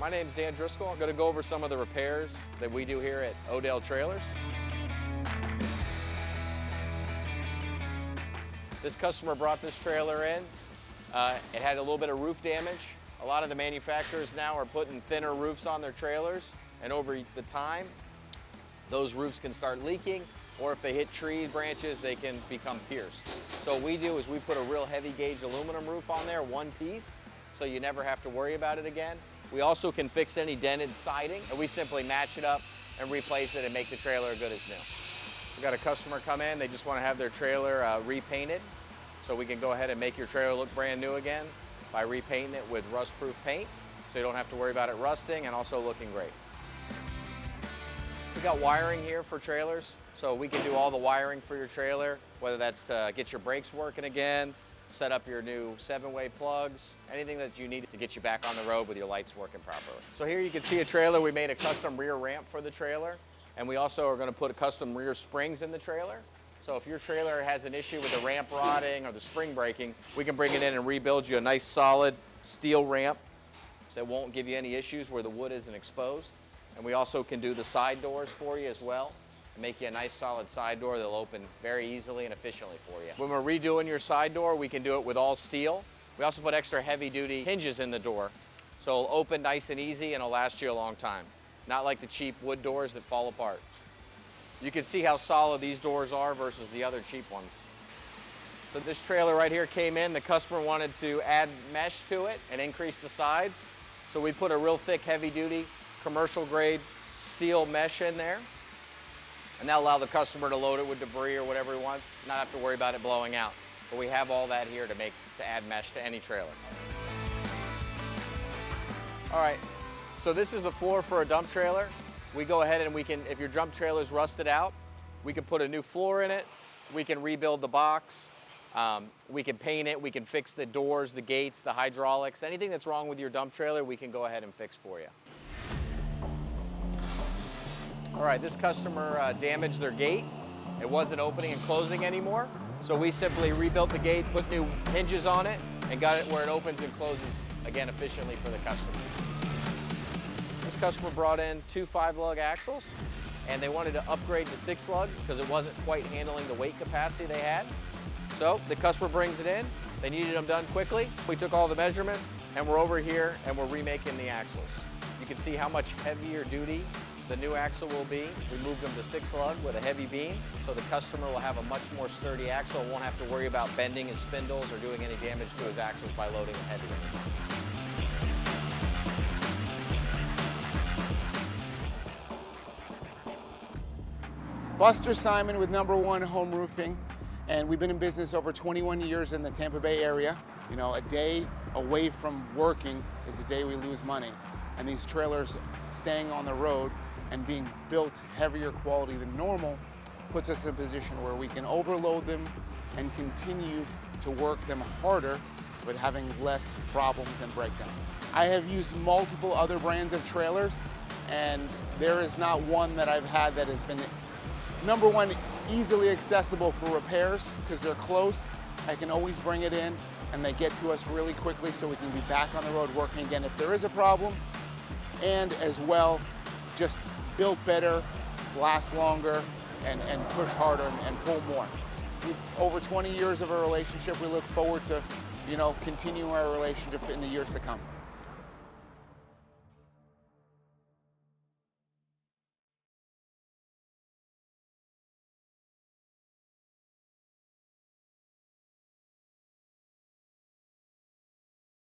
My name is Dan Driscoll. I'm going to go over some of the repairs that we do here at Odell Trailers. This customer brought this trailer in. It had a little bit of roof damage. A lot of the manufacturers now are putting thinner roofs on their trailers, and over the time, those roofs can start leaking, or if they hit tree branches, they can become pierced. So what we do is we put a real heavy gauge aluminum roof on there, one piece, so you never have to worry about it again. We also can fix any dented siding, and we simply match it up and replace it and make the trailer good as new. We got a customer come in, they just want to have their trailer repainted, so we can go ahead and make your trailer look brand new again by repainting it with rust-proof paint, so you don't have to worry about it rusting and also looking great. We got wiring here for trailers, so we can do all the wiring for your trailer, whether that's to get your brakes working again, set up your new 7-way plugs, anything that you need to get you back on the road with your lights working properly. So here you can see a trailer. We made a custom rear ramp for the trailer, and we also are going to put a custom rear springs in the trailer. So if your trailer has an issue with the ramp rotting or the spring breaking, we can bring it in and rebuild you a nice solid steel ramp that won't give you any issues where the wood isn't exposed. And we also can do the side doors for you as well, make you a nice solid side door that'll open very easily and efficiently for you. When we're redoing your side door, we can do it with all steel. We also put extra heavy duty hinges in the door, so it'll open nice and easy and it'll last you a long time. Not like the cheap wood doors that fall apart. You can see how solid these doors are versus the other cheap ones. So this trailer right here came in, the customer wanted to add mesh to it and increase the sides. So we put a real thick, heavy duty, commercial grade steel mesh in there. And that'll allow the customer to load it with debris or whatever he wants, not have to worry about it blowing out. But we have all that here to add mesh to any trailer. All right, so this is a floor for a dump trailer. We go ahead and we can, if your dump trailer is rusted out, we can put a new floor in it. We can rebuild the box. We can paint it. We can fix the doors, the gates, the hydraulics. Anything that's wrong with your dump trailer, we can go ahead and fix for you. All right, this customer damaged their gate. It wasn't opening and closing anymore. So we simply rebuilt the gate, put new hinges on it, and got it where it opens and closes, again, efficiently for the customer. This customer brought in 2 5-lug axles, and they wanted to upgrade to 6-lug because it wasn't quite handling the weight capacity they had. So the customer brings it in. They needed them done quickly. We took all the measurements, and we're over here, and we're remaking the axles. You can see how much heavier duty the new axle will be. We moved them to 6-lug with a heavy beam, so the customer will have a much more sturdy axle and won't have to worry about bending his spindles or doing any damage to his axles by loading it heavier. Buster Simon with #1 Home Roofing, and we've been in business over 21 years in the Tampa Bay area. You know, a day away from working is the day we lose money. And these trailers staying on the road and being built heavier quality than normal puts us in a position where we can overload them and continue to work them harder with having less problems and breakdowns. I have used multiple other brands of trailers, and there is not one that I've had that has been #1 easily accessible for repairs because they're close. I can always bring it in and they get to us really quickly so we can be back on the road working again if there is a problem. And as well, just built better, last longer, and push harder and pull more. Over 20 years of a relationship, we look forward to, continuing our relationship in the years to come.